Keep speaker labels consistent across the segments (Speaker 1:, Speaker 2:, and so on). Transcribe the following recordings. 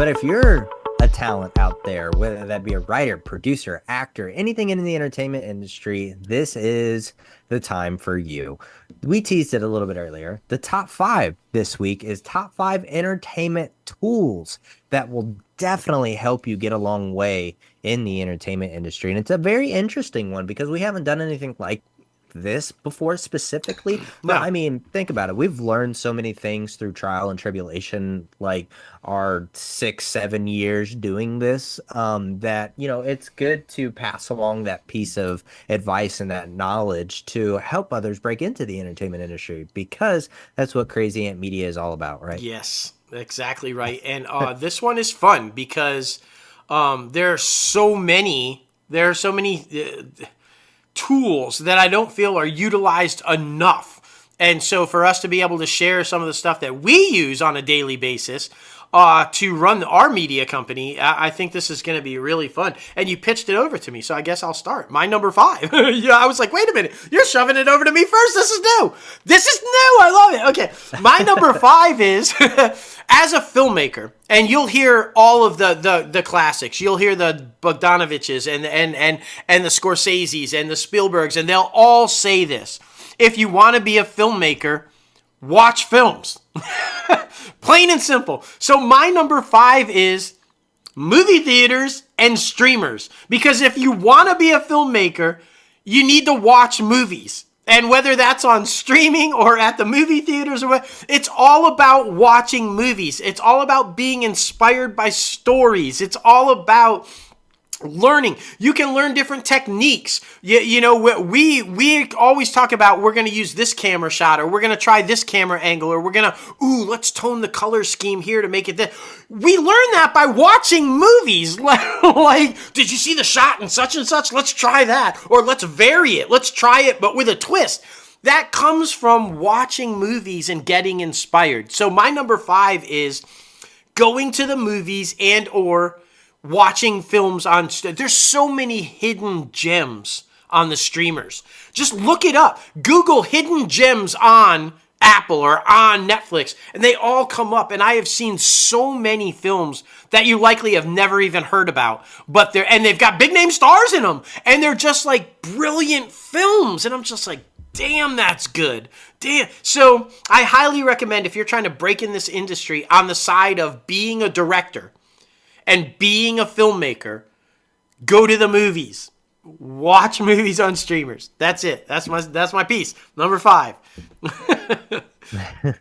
Speaker 1: But if you're a talent out there, whether that be a writer, producer, actor, anything in the entertainment industry, this is the time for you. We teased it a little bit earlier. The top 5 this week is top 5 entertainment tools that will definitely help you get a long way in the entertainment industry. And it's a very interesting one because we haven't done anything like this before specifically.
Speaker 2: No.
Speaker 1: But I mean, think about it. We've learned so many things through trial and tribulation, like our 6-7 years doing this, that, you know, it's good to pass along that piece of advice and that knowledge to help others break into the entertainment industry, because that's what Crazy Ant Media is all about, right?
Speaker 2: Yes, exactly right. And this one is fun because there are so many tools that I don't feel are utilized enough. And so for us to be able to share some of the stuff that we use on a daily basis to run our media company, I think this is going to be really fun. And you pitched it over to me, so I guess I'll start. My number 5. Yeah, I was like, wait a minute, you're shoving it over to me first. This is new. I love it. Okay, my number 5 is as a filmmaker, and you'll hear all of the classics. You'll hear the Bogdanoviches and the Scorseses and the Spielbergs, and they'll all say this: if you want to be a filmmaker, watch films. Plain and simple. So my number 5 is movie theaters and streamers. Because if you want to be a filmmaker, you need to watch movies. And whether that's on streaming or at the movie theaters or what, it's all about watching movies. It's all about being inspired by stories. It's all about learning. You can learn different techniques. You know, we always talk about, we're going to use this camera shot, or we're going to try this camera angle, or we're going to, let's tone the color scheme here to make it this. We learn that by watching movies. Like, did you see the shot and such? Let's try that. Or let's vary it. Let's try it, but with a twist. That comes from watching movies and getting inspired. So my number 5 is going to the movies and or watching films on. There's so many hidden gems on the streamers. Just look it up. Google hidden gems on Apple or on Netflix, and they all come up. And I have seen so many films that you likely have never even heard about, but they've got big name stars in them, and they're just like brilliant films. And I'm just like, damn, that's good. Damn. So I highly recommend, if you're trying to break in this industry on the side of being a director and being a filmmaker, go to the movies. Watch movies on streamers. That's it. That's my piece. Number 5.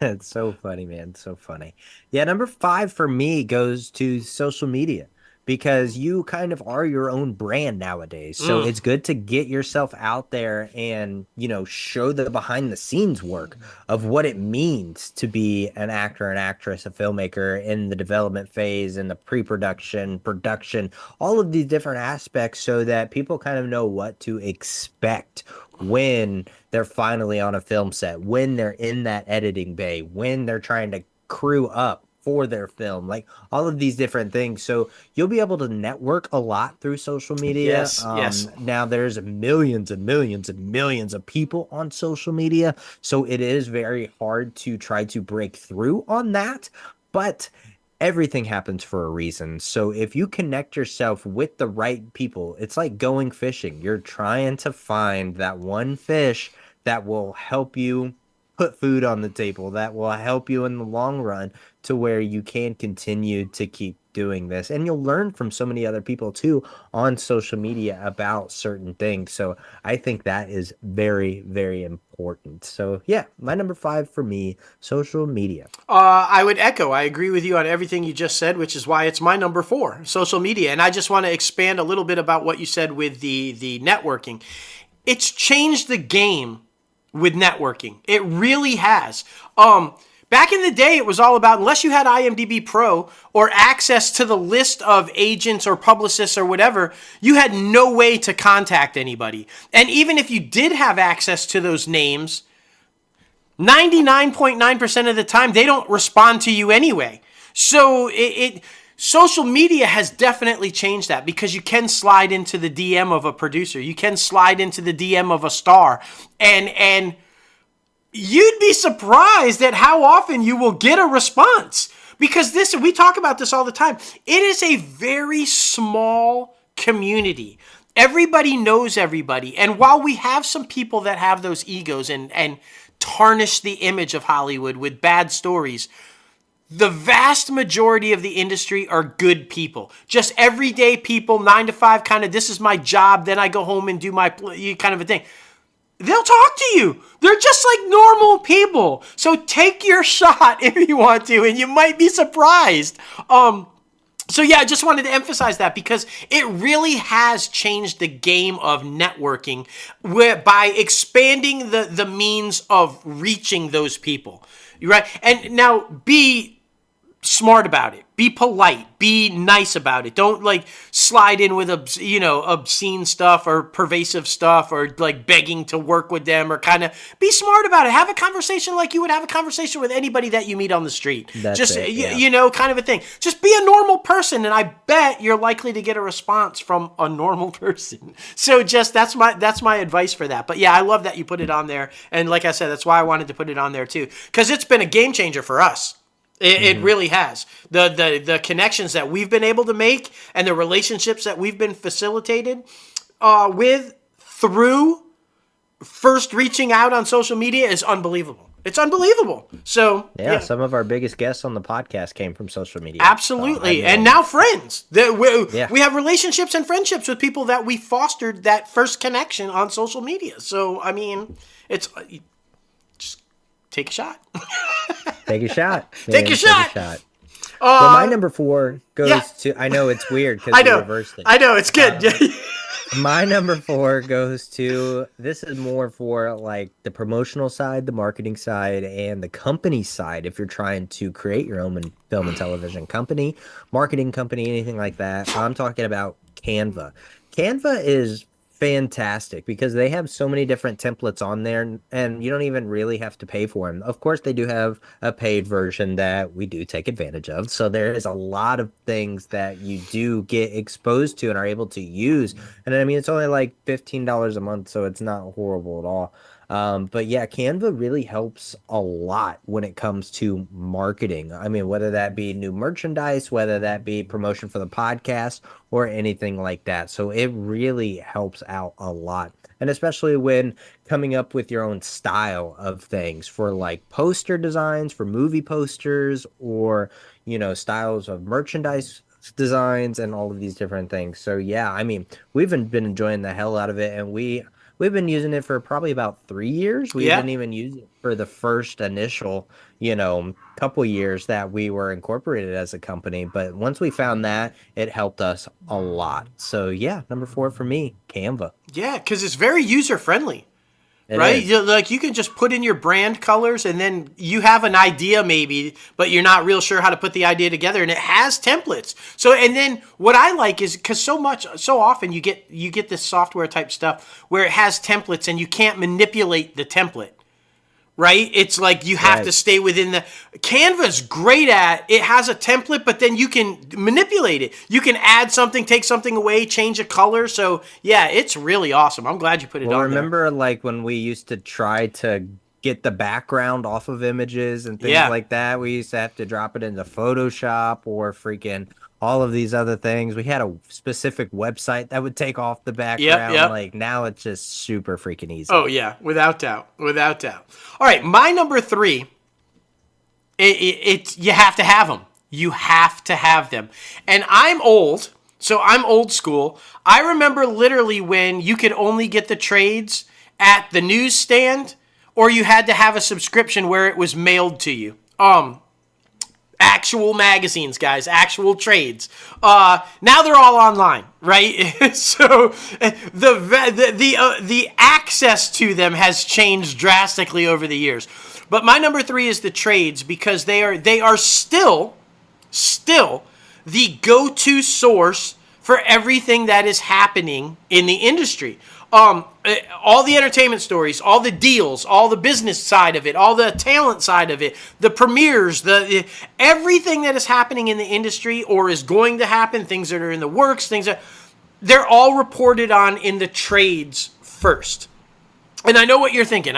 Speaker 1: It's so funny, man. So funny. Yeah, number 5 for me goes to social media, because you kind of are your own brand nowadays. So it's good to get yourself out there and, you know, show the behind the scenes work of what it means to be an actor, an actress, a filmmaker in the development phase and the pre-production, production, all of these different aspects, so that people kind of know what to expect when they're finally on a film set, when they're in that editing bay, when they're trying to crew up for their film, like all of these different things. So you'll be able to network a lot through social media.
Speaker 2: Yes.
Speaker 1: Now there's millions and millions and millions of people on social media, so it is very hard to try to break through on that, but everything happens for a reason. So if you connect yourself with the right people, it's like going fishing. You're trying to find that one fish that will help you put food on the table, that will help you in the long run, to where you can continue to keep doing this. And you'll learn from so many other people too on social media about certain things. So I think that is very, very important. So yeah, my number 5 for me, social media.
Speaker 2: I would echo. I agree with you on everything you just said, which is why it's my number 4, social media. And I just want to expand a little bit about what you said with the networking. It's changed the game with networking. It really has. Back in the day, it was all about, unless you had IMDb Pro or access to the list of agents or publicists or whatever, you had no way to contact anybody. And even if you did have access to those names, 99.9% of the time, they don't respond to you anyway. So social media has definitely changed that, because you can slide into the DM of a producer. You can slide into the DM of a star, and you'd be surprised at how often you will get a response. Because we talk about this all the time. It is a very small community. Everybody knows everybody. And while we have some people that have those egos and tarnish the image of Hollywood with bad stories, the vast majority of the industry are good people. Just everyday people, 9 to 5, kind of, this is my job, then I go home and do my kind of a thing. They'll talk to you. They're just like normal people. So take your shot if you want to, and you might be surprised. So yeah, I just wanted to emphasize that because it really has changed the game of networking by expanding the means of reaching those people. Right? And now be smart about it. Be polite. Be nice about it. Don't like slide in with obscene stuff or pervasive stuff or like begging to work with them, or kind of be smart about it. Have a conversation like you would have a conversation with anybody that you meet on the street. Kind of a thing. Just be a normal person, and I bet you're likely to get a response from a normal person. So just that's my advice for that. But yeah, I love that you put it on there, and like I said, that's why I wanted to put it on there too, because it's been a game changer for us. It really has. The connections that we've been able to make and the relationships that we've been facilitated with through first reaching out on social media is unbelievable. It's unbelievable. So
Speaker 1: yeah, some of our biggest guests on the podcast came from social media.
Speaker 2: Absolutely. And now friends. We have relationships and friendships with people that we fostered that first connection on social media. So, I mean, it's just take a shot.
Speaker 1: Take a shot.
Speaker 2: Take a shot.
Speaker 1: Well, my number 4 goes to, I know it's weird because you reversed it.
Speaker 2: I know, it's good.
Speaker 1: My number 4 goes to, this is more for like the promotional side, the marketing side, and the company side. If you're trying to create your own film and television company, marketing company, anything like that, I'm talking about Canva. Canva is fantastic because they have so many different templates on there, and you don't even really have to pay for them. Of course, they do have a paid version that we do take advantage of. So there is a lot of things that you do get exposed to and are able to use. And I mean, it's only like $15 a month, so it's not horrible at all. But yeah, Canva really helps a lot when it comes to marketing. I mean, whether that be new merchandise, whether that be promotion for the podcast or anything like that. So it really helps out a lot. And especially when coming up with your own style of things for like poster designs, for movie posters, or, styles of merchandise designs and all of these different things. So yeah, I mean, we've been enjoying the hell out of it, and we've been using it for probably about 3 years. We didn't even use it for the first initial, couple years that we were incorporated as a company. But once we found that, it helped us a lot. So yeah, number 4 for me, Canva.
Speaker 2: Yeah, because it's very user friendly. Right? You can just put in your brand colors, and then you have an idea maybe, but you're not real sure how to put the idea together, and it has templates. So, and then what I like is, because so often you get this software type stuff where it has templates and you can't manipulate the template. Right? It's like you have to stay within the... Canva's great at, it has a template, but then you can manipulate it. You can add something, take something away, change a color. So, yeah, it's really awesome. I'm glad you put it on there.
Speaker 1: Remember, like, when we used to try to get the background off of images and things like that? We used to have to drop it into Photoshop or freaking all of these other things. We had a specific website that would take off the background.
Speaker 2: Yep.
Speaker 1: Like, now it's just super freaking easy.
Speaker 2: Oh, yeah. Without doubt. Without doubt. All right. My number 3, you have to have them. You have to have them. And I'm old, so I'm old school. I remember literally when you could only get the trades at the newsstand, or you had to have a subscription where it was mailed to you. Actual magazines, guys, actual trades. Now they're all online, right? So the access to them has changed drastically over the years. But my number 3 is the trades, because they are still the go-to source for everything that is happening in the industry. All the entertainment stories, all the deals, all the business side of it, all the talent side of it, the premieres, everything that is happening in the industry or is going to happen, things that are in the works, they're all reported on in the trades first. And I know what you're thinking.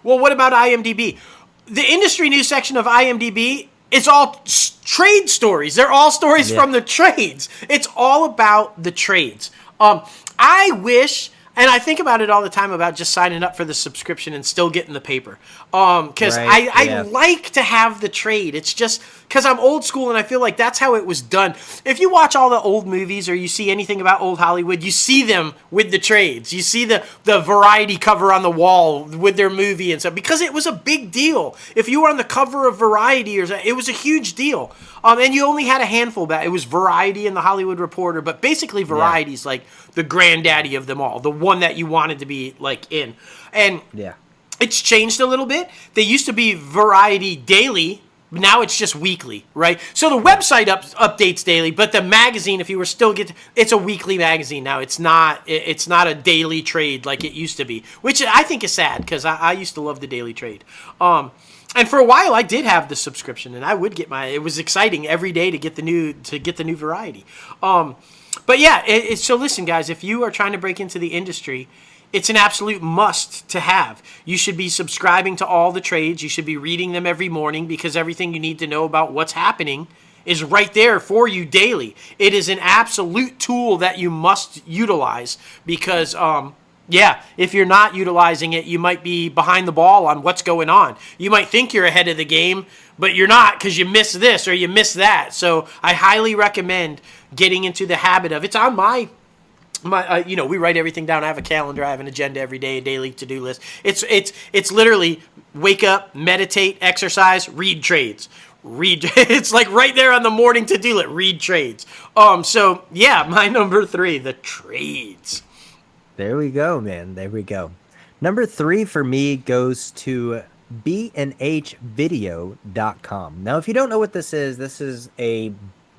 Speaker 2: Well, what about IMDb? The industry news section of IMDb it's all trade stories. They're all stories
Speaker 1: Yeah.
Speaker 2: from the trades. It's all about the trades. I wish, and I think about it all the time about just signing up for the subscription and still getting the paper. Because
Speaker 1: Right.
Speaker 2: I
Speaker 1: Yeah.
Speaker 2: like to have the trade. It's just because I'm old school and I feel like that's how it was done. If you watch all the old movies or you see anything about old Hollywood, you see them with the trades. You see the variety cover on the wall with their movie and stuff because it was a big deal. If you were on the cover of Variety, it was a huge deal. And you only had a handful back. It was Variety and the Hollywood Reporter, but basically Variety's like the granddaddy of them all, the one that you wanted to be like in. And
Speaker 1: Yeah.
Speaker 2: it's changed a little bit. They used to be Variety Daily. Now it's just weekly, right? So the website updates daily, but the magazine, if you were still it's a weekly magazine now. It's not a daily trade like it used to be, which I think is sad because I used to love the daily trade. And for a while I did have the subscription, and I would get it was exciting every day to get the new Variety. But yeah, so listen, guys, if you are trying to break into the industry, it's an absolute must to have. You should be subscribing to all the trades. You should be reading them every morning because everything you need to know about what's happening is right there for you daily. It is an absolute tool that you must utilize because, if you're not utilizing it, you might be behind the ball on what's going on. You might think you're ahead of the game, but you're not because you missed this or you missed that. So I highly recommend getting into the habit of it's on my we write everything down. I have a calendar. I have an agenda every day, a daily to-do list. It's literally wake up, meditate, exercise, read trades. It's like right there on the morning to-do list. Read trades. So yeah, my number 3, the trades.
Speaker 1: There we go, man. There we go. Number 3 for me goes to bnhvideo.com. Now, if you don't know what this is a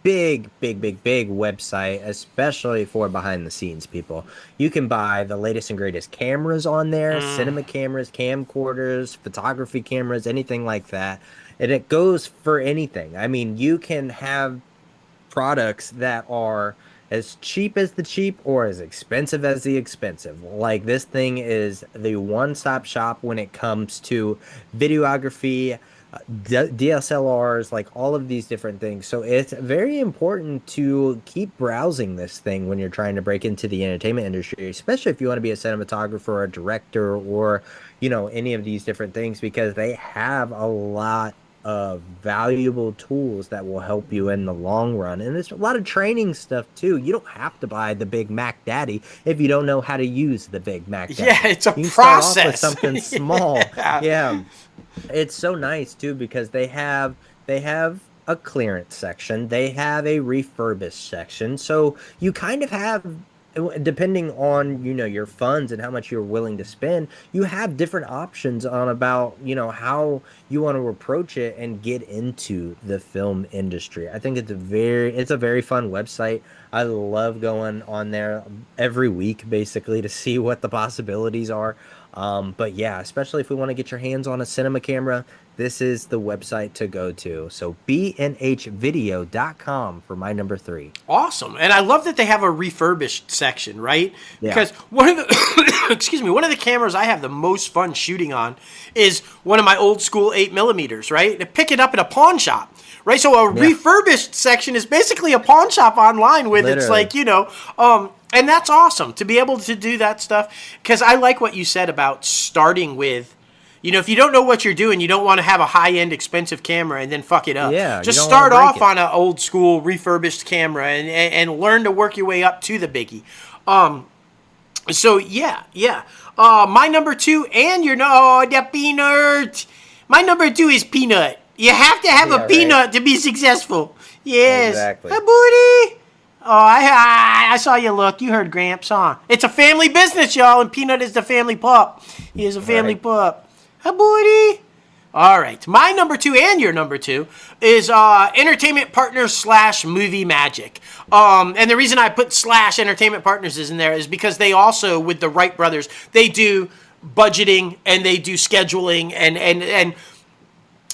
Speaker 1: big website, especially for behind the scenes people. You can buy the latest and greatest cameras on there, cinema cameras, camcorders, photography cameras, anything like that. And it goes for anything. I mean, you can have products that are as cheap as the cheap or as expensive as the expensive. Like this thing is the one-stop shop when it comes to videography, DSLRs, like all of these different things. So it's very important to keep browsing this thing when you're trying to break into the entertainment industry, especially if you want to be a cinematographer or a director or, any of these different things, because they have a lot of valuable tools that will help you in the long run. And there's a lot of training stuff too. You don't have to buy the Big Mac Daddy if you don't know how to use the Big Mac Daddy.
Speaker 2: Yeah, it's a
Speaker 1: you can
Speaker 2: process.
Speaker 1: Start off with something small. Yeah. It's so nice too because they have a clearance section, they have a refurbished section. So you kind of have, depending on your funds and how much you're willing to spend, you have different options on about how you want to approach it and get into the film industry. I think it's a very fun website. I love going on there every week basically to see what the possibilities are. But yeah, especially if we want to get your hands on a cinema camera, this is the website to go to. So bnhvideo.com for my number 3.
Speaker 2: Awesome. And I love that they have a refurbished section, right?
Speaker 1: Yeah.
Speaker 2: Because one of the one of the cameras I have the most fun shooting on is one of my old school 8mm, right? To pick it up at a pawn shop, right? So a refurbished section is basically a pawn shop online with
Speaker 1: Literally.
Speaker 2: it's like, and that's awesome to be able to do that stuff. Because I like what you said about starting with, if you don't know what you're doing, you don't want to have a high-end expensive camera and then fuck it up.
Speaker 1: Yeah,
Speaker 2: just
Speaker 1: you don't
Speaker 2: start
Speaker 1: wanna break
Speaker 2: off
Speaker 1: it.
Speaker 2: on an old school refurbished camera and learn to work your way up to the biggie. So yeah. My number 2, and the peanut. My number 2 is peanut. You have to have a peanut to be successful. Yes.
Speaker 1: Exactly.
Speaker 2: Hey, booty. Oh, I saw you look. You heard Gramps, huh? It's a family business, y'all, and Peanut is the family pup. He is a family pup. Hi, booty. All right. My number 2 and your number 2 is Entertainment Partners / Movie Magic. And the reason I put / Entertainment Partners is in there is because they also, with the Wright brothers, they do budgeting and they do scheduling and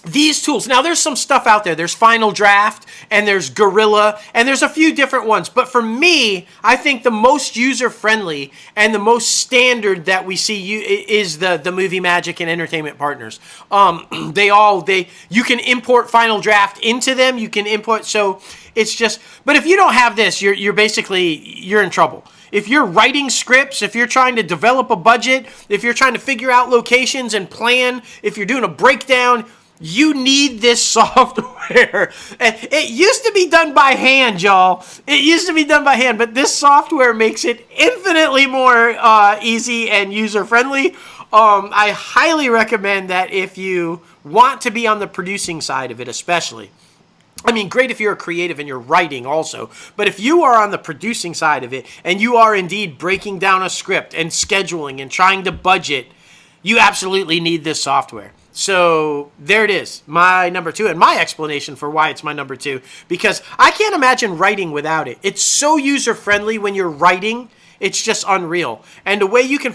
Speaker 2: these tools. Now, there's some stuff out there. There's Final Draft, and there's Gorilla, and there's a few different ones. But for me, I think the most user-friendly and the most standard that we see is the Movie Magic and Entertainment Partners. You can import Final Draft into them. You can import, so it's just. But if you don't have this, you're in trouble. If you're writing scripts, if you're trying to develop a budget, if you're trying to figure out locations and plan, if you're doing a breakdown, you need this software. It used to be done by hand, y'all. It used to be done by hand, but this software makes it infinitely more easy and user-friendly. I highly recommend that if you want to be on the producing side of it, especially. I mean, great if you're a creative and you're writing also, but if you are on the producing side of it and you are indeed breaking down a script and scheduling and trying to budget, you absolutely need this software. So there it is, my number 2, and my explanation for why it's my number 2, because I can't imagine writing without it. It's so user-friendly when you're writing. It's just unreal. And the way you can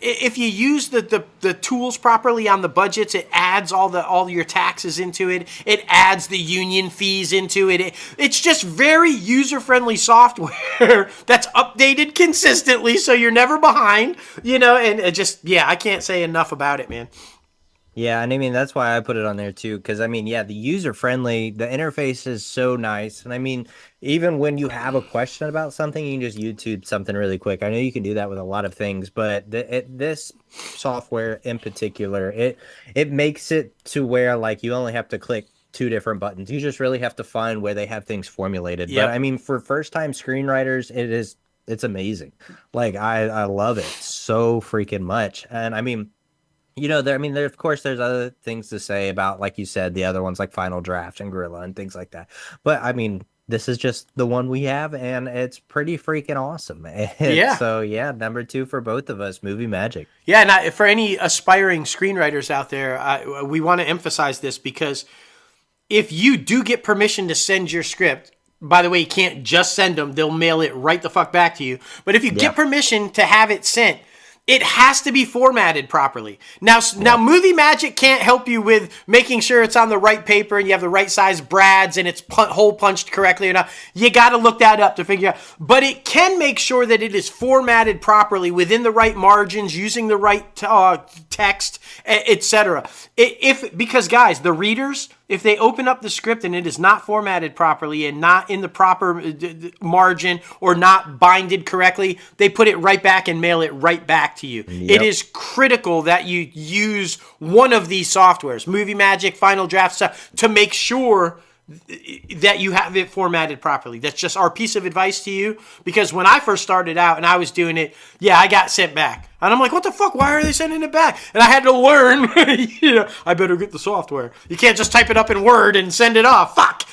Speaker 2: if you use the tools properly on the budgets, it adds all your taxes into it. It adds the union fees into it. It's just very user-friendly software that's updated consistently, so you're never behind, and I can't say enough about it, man.
Speaker 1: Yeah, and I mean that's why I put it on there too, because I mean, yeah, the user friendly, the interface is so nice, and I mean, even when you have a question about something, you can just YouTube something really quick. I know you can do that with a lot of things, but this software in particular, it makes it to where like you only have to click 2 different buttons. You just really have to find where they have things formulated. Yep. But I mean, for first time screenwriters, it's amazing. Like I love it so freaking much, and I mean. There, of course, there's other things to say about, like you said, the other ones like Final Draft and Gorilla and things like that. But I mean, this is just the one we have, and it's pretty freaking awesome.
Speaker 2: Yeah.
Speaker 1: So yeah, number 2 for both of us, Movie Magic.
Speaker 2: Yeah, and for any aspiring screenwriters out there, we want to emphasize this because if you do get permission to send your script. By the way, you can't just send them; they'll mail it right the fuck back to you. But if you get permission to have it sent, it has to be formatted properly. Now, Movie Magic can't help you with making sure it's on the right paper and you have the right size brads and it's hole punched correctly or not. You got to look that up to figure out. But it can make sure that it is formatted properly within the right margins, using the right text, etc. Because guys, the readers, if they open up the script and it is not formatted properly and not in the proper margin or not binded correctly, they put it right back and mail it right back to you. Yep. It is critical that you use one of these softwares, Movie Magic, Final Draft, stuff, to make sure that you have it formatted properly. That's just our piece of advice to you, because when I first started out and I was doing it, I got sent back. And I'm like, what the fuck? Why are they sending it back? And I had to learn, I better get the software. You can't just type it up in Word and send it off. Fuck.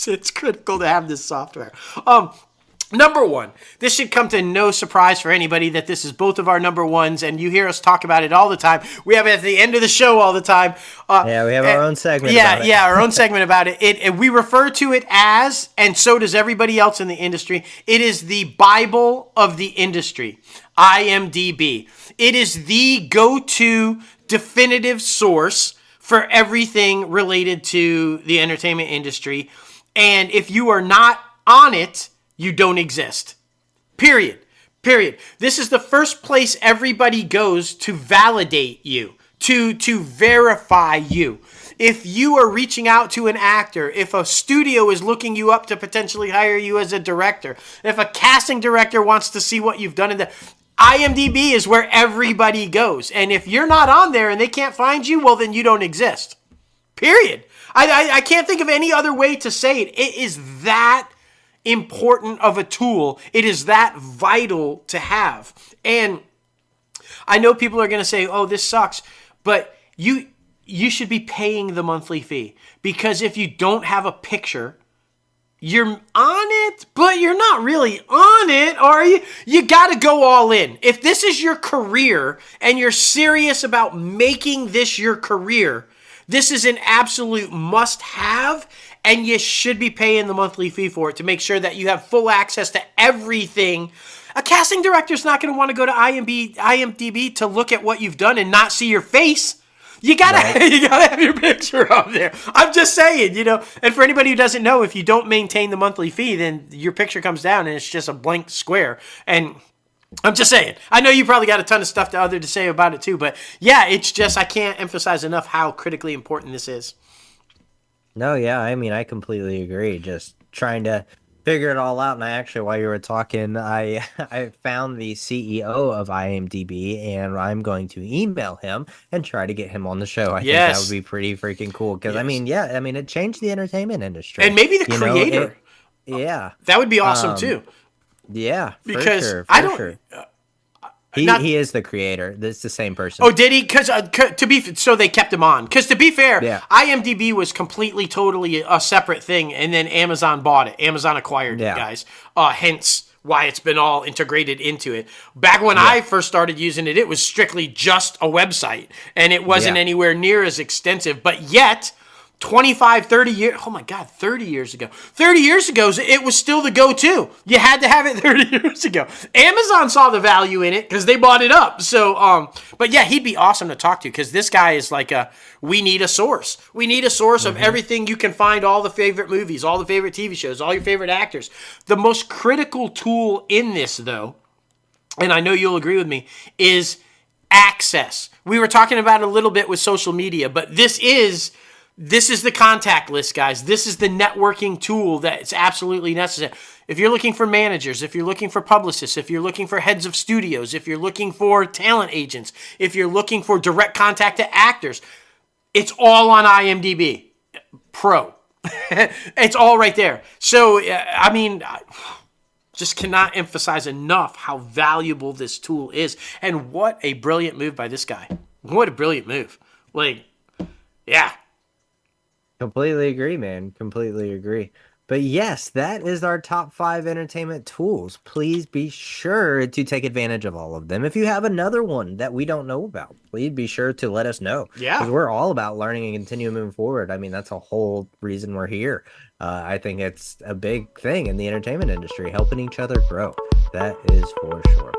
Speaker 2: It's critical to have this software. Number 1, this should come to no surprise for anybody that this is both of our number 1s, and you hear us talk about it all the time. We have it at the end of the show all the time.
Speaker 1: We have our own segment about it.
Speaker 2: Yeah, our own segment about it. We refer to it as, and so does everybody else in the industry, it is the Bible of the industry, IMDb. It is the go-to definitive source for everything related to the entertainment industry, and if you are not on it, you don't exist. Period. This is the first place everybody goes to validate you, to verify you. If you are reaching out to an actor, if a studio is looking you up to potentially hire you as a director, if a casting director wants to see what you've done IMDb is where everybody goes. And if you're not on there and they can't find you, well, then you don't exist. Period. I can't think of any other way to say it. It is that important of a tool. It is that vital to have. And I know people are going to say, oh, this sucks, but you should be paying the monthly fee, because if you don't have a picture, you're on it, but you're not really on it, are you? You got to go all in. If this is your career and you're serious about making this your career, this is an absolute must-have, and you should be paying the monthly fee for it to make sure that you have full access to everything. A casting director's not going to want to go to IMDb to look at what you've done and not see your face. You gotta
Speaker 1: right?
Speaker 2: you gotta have your picture up there. I'm just saying, And for anybody who doesn't know, if you don't maintain the monthly fee, then your picture comes down and it's just a blank square. And I'm just saying. I know you probably got a ton of stuff to say about it too, but yeah, it's just I can't emphasize enough how critically important this is.
Speaker 1: No, yeah, I mean, I completely agree. Just trying to figure it all out. And I actually, while you were talking, I I found the CEO of IMDb, and I'm going to email him and try to get him on the show. I think that would
Speaker 2: Yes,
Speaker 1: be pretty freaking cool. Because I
Speaker 2: yes,
Speaker 1: mean, yeah, I mean, it changed the entertainment industry.
Speaker 2: and maybe the
Speaker 1: You know,
Speaker 2: creator.
Speaker 1: it, yeah,
Speaker 2: That would be awesome
Speaker 1: um,
Speaker 2: too,
Speaker 1: yeah, for
Speaker 2: because
Speaker 1: sure,
Speaker 2: I
Speaker 1: for
Speaker 2: don't.
Speaker 1: sure.
Speaker 2: Not
Speaker 1: He is the creator. It's the same person.
Speaker 2: Oh, did he? Because so they kept him on. Because to be fair,
Speaker 1: Yeah,
Speaker 2: IMDb was completely, totally a separate thing, and then Amazon bought it. Amazon acquired it,
Speaker 1: yeah,
Speaker 2: guys. Hence why it's been all integrated into it. Back when
Speaker 1: yeah,
Speaker 2: I first started using it, it was strictly just a website, and it wasn't
Speaker 1: yeah.
Speaker 2: anywhere near as extensive. But yet, 25, 30 years, oh my God, 30 years ago. 30 years ago, it was still the go-to. You had to have it 30 years ago. Amazon saw the value in it because they bought it up. So, but yeah, he'd be awesome to talk to because this guy is like we need a source. We need a source of
Speaker 1: Hmm.
Speaker 2: everything you can find, all the favorite movies, all the favorite TV shows, all your favorite actors. The most critical tool in this, though, and I know you'll agree with me, is access. We were talking about it a little bit with social media, but this is the contact list, guys. This is the networking tool that's absolutely necessary. If you're looking for managers, if you're looking for publicists, if you're looking for heads of studios, if you're looking for talent agents, if you're looking for direct contact to actors, it's all on IMDb Pro. It's all right there. So, I mean, just cannot emphasize enough how valuable this tool is. And what a brilliant move by this guy. What a brilliant move. Like, yeah.
Speaker 1: Completely agree, man. Completely agree. But yes, that is our top 5 entertainment tools. Please be sure to take advantage of all of them. If you have another one that we don't know about, please be sure to let us know because
Speaker 2: Yeah.
Speaker 1: we're all about learning and continue moving forward. I mean, that's a whole reason we're here. I think it's a big thing in the entertainment industry, helping each other grow. That is for sure.